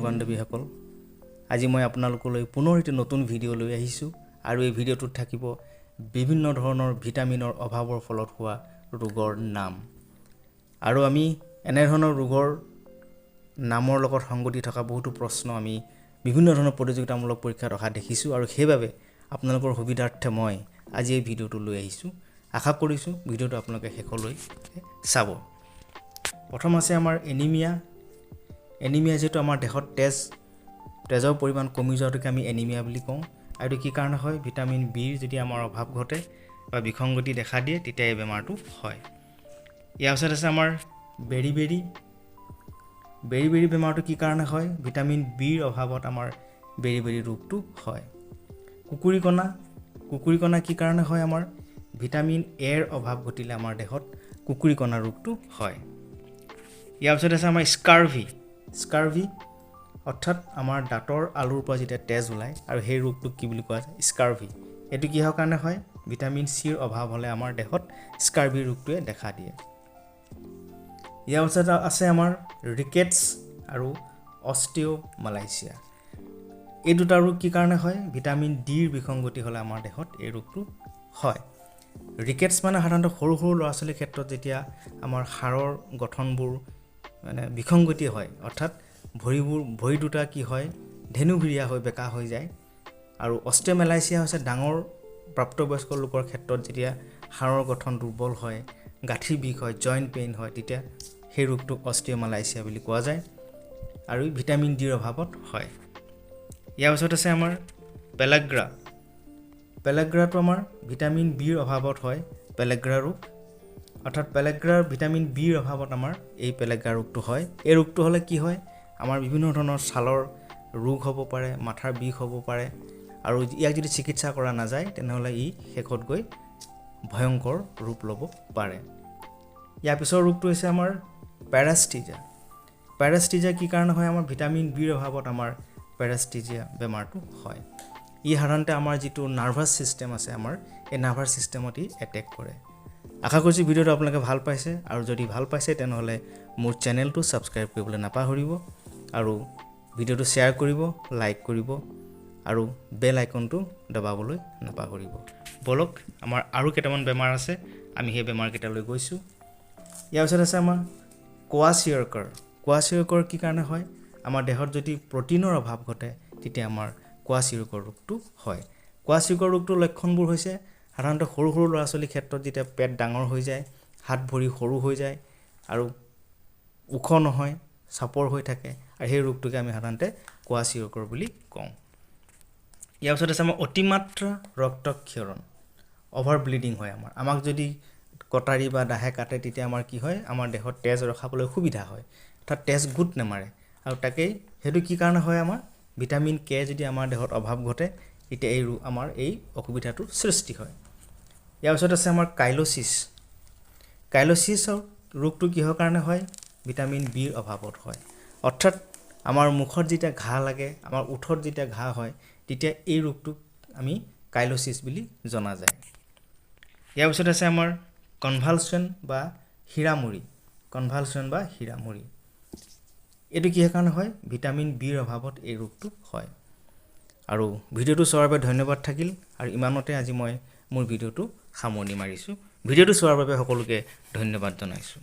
বান্ধৱীসকল আজি মই আপোনালোকলৈ পুনৰ এটি নতুন ভিডিঅ' লৈ আহিছো আৰু এই ভিডিঅ'টোত থাকিব বিভিন্ন ধৰণৰ ভিটামিনৰ অভাৱৰ ফলত হোৱা ৰোগৰ নাম আৰু আমি এনে ধৰণৰ ৰোগৰ নামৰ লগত সংগতি থকা বহুতো প্ৰশ্ন আমি বিভিন্ন ধৰণৰ প্ৰতিযোগিতামূলক পৰীক্ষাত অহা দেখিছো আৰু সেইবাবে আপোনালোকৰ সুবিধাৰ্থে মই আজি এই ভিডিঅ'টো লৈ আহিছো আশা কৰিছো ভিডিঅ'টো আপোনালোকে শেষলৈ চাব প্ৰথম আছে আমাৰ এনিমিয়া যেটো আমাৰ দেহত তেজৰ পৰিমাণ কমি যোৱাটোকে আমি এনিমিয়া বুলি কওঁ আৰু কি কাৰণে হয় ভিটামিন বি যদি আমাৰ অভাৱ ঘটে বা বিসংগতি দেখা দিয়ে তেতিয়া এই বেমাৰটো হয় ইয়াৰ পিছত আছে আমাৰ বেৰি বেমাৰটো কি কাৰণে হয় ভিটামিন বিৰ অভাৱত আমাৰ বেৰি ৰোগটো হয় কুকুৰিকণা কি কাৰণে হয় আমাৰ ভিটামিন এৰ অভাৱ ঘটিলে আমাৰ দেহত কুকুৰিকণা ৰোগটো হয় ইয়াৰ পিছত আছে আমাৰ স্কাৰভি অৰ্থাৎ আমাৰ দাঁতৰ আলুৰ পৰা যেতিয়া তেজ ওলায় আৰু সেই ৰোগটোক কি বুলি কোৱা যায় স্কাৰভি এটো কিহৰ কাৰণে হয় ভিটামিন সিৰ অভাৱ হলে আমাৰ দেহত স্কাৰভি ৰোগটোৱে দেখা দিয়ে ইয়াৰ পিছত আছে আমাৰ ৰিকেটছ আৰু অস্টিওমালাইচিয়া এই দুটা ৰোগ কি কাৰণে হয় ভিটামিন ডিৰ বিসংগতি হলে আমাৰ দেহত এই ৰোগটো হয় ৰিকেটছ মানে সাধাৰণতে সৰু ল'ৰা ছোৱালীৰ ক্ষেত্ৰত যেতিয়া আমাৰ হাড়ৰ গঠনবোৰ মানে বিসংগতি হয় অৰ্থাৎ ভৰি দুটা কি হয় ধেনুভিৰিয়া হৈ বেকা হৈ যায় আৰু অস্টিওমালাইচিয়া হৈছে ডাঙৰ প্ৰাপ্তবয়স্ক লোকৰ ক্ষেত্ৰত যেতিয়া হাড়ৰ গঠন দুৰ্বল হয় গাঁঠি বিষ হয় জইণ্ট পেইন হয় তেতিয়া সেই ৰোগটোক অস্টিওমালাইচিয়া বুলি কোৱা যায় আৰু ভিটামিন ডিৰ অভাৱত হয় ইয়াৰ পিছত আছে আমাৰ পেলাগ্ৰাটো আমাৰ ভিটামিন বিৰ অভাৱত হয় পেলাগ্ৰা ৰোগ অৰ্থাৎ পেলাগ্ৰাৰ ভিটামিন বিৰ অভাৱত আমাৰ এই পেলাগ্ৰা ৰোগটো হয় এই ৰোগটো হ'লে কি হয় আমাৰ বিভিন্ন ধৰণৰ ছালৰ ৰোগ হ'ব পাৰে মাথাৰ বিষ হ'ব পাৰে আৰু ইয়াক যদি চিকিৎসা কৰা নাযায় তেনেহলে ই শেষত গৈ ভয়ংকৰ ৰূপ ল'ব পাৰে ইয়াৰ পিছৰ ৰোগটো হৈছে আমাৰ পেৰাষ্টিজা কি কাৰণে হয় আমাৰ ভিটামিন বিৰ অভাৱত আমাৰ পেৰাষ্টিজা বেমাৰটো হয় ই সাধাৰণতে আমাৰ যিটো নাৰ্ভাছ সিস্টেম আছে আমাৰ এই নাৰ্ভাছ সিস্টেমত ই এটেক কৰে আশা কৰিছো ভিডিঅ'টো আপোনালোকে ভাল পাইছে আৰু যদি ভাল পাইছে তেনেহলে মোৰ চেনেলটো সাবস্ক্ৰাইব কৰিবলৈ নাপাহৰিব আৰু ভিডিঅ'টো শ্বেয়াৰ কৰিব লাইক কৰিব আৰু বেল আইকনটো দবাবলৈ নাপাহৰিব বলক আমাৰ আৰু কেইটামান বেমাৰ আছে আমি সেই বেমাৰ কেইটালৈ গৈছো ইয়াৰ পিছত আছে আমাৰ কোৱাচিয়কৰ কি কাৰণে হয় আমাৰ দেহত যদি প্ৰটিনৰ অভাৱ ঘটে তেতিয়া আমাৰ কোৱাচিয়কৰ ৰোগটো হয় কোৱাচিয়কৰ ৰোগটোৰ লক্ষণবোৰ হৈছে সাধাৰণতে সৰু ল'ৰা ছোৱালীৰ ক্ষেত্ৰত যেতিয়া পেট ডাঙৰ হৈ যায় হাত ভৰি সৰু হৈ যায় আৰু ওখ নহয় চাপৰ হৈ থাকে আৰু সেই ৰোগটোকে আমি সাধাৰণতে কোৱাচিয়কৰ বুলি কওঁ ইয়াৰ পিছত আছে আমাৰ অতিমাত্ৰা ৰক্তক্ষৰণ অভাৰ ব্লিডিং হয় আমাক যদি কটাৰী বা দাহে কাটে তেতিয়া আমাৰ কি হয় আমাৰ দেহত তেজ ৰখাবলৈ সুবিধা হয় অৰ্থাৎ তেজ গোট নেমাৰে আৰু তাকেই হেতু কি কাৰণে হয় আমাৰ ভিটামিন কে যদি আমাৰ দেহত অভাৱ ঘটে তেতিয়া আমাৰ এই অসুবিধাটোৰ সৃষ্টি হয় ইয়াৰ পিছত আছে আমাৰ কাইলোচিছৰ ৰোগটো কিহৰ কাৰণে হয় ভিটামিন বিৰ অভাৱত হয় অৰ্থাৎ আমাৰ মুখত যেতিয়া ঘা লাগে আমাৰ ওঠত যেতিয়া ঘা হয় তেতিয়া এই ৰোগটোক আমি কাইলোচিছ বুলি জনা যায় ইয়াৰ পিছত আছে আমাৰ কনভালচন বা হীৰামুৰি এইটো কিহৰ কাৰণে হয় ভিটামিন বিৰ অভাৱত এই ৰোগটো হয় আৰু ভিডিঅ'টো চোৱাৰ বাবে ধন্যবাদ থাকিল আৰু ইমানতে আজি মই মোৰ ভিডিঅ'টো সামৰণি মাৰিছো ভিডিঅ'টো চোৱাৰ বাবে সকলোকে ধন্যবাদ জনাইছো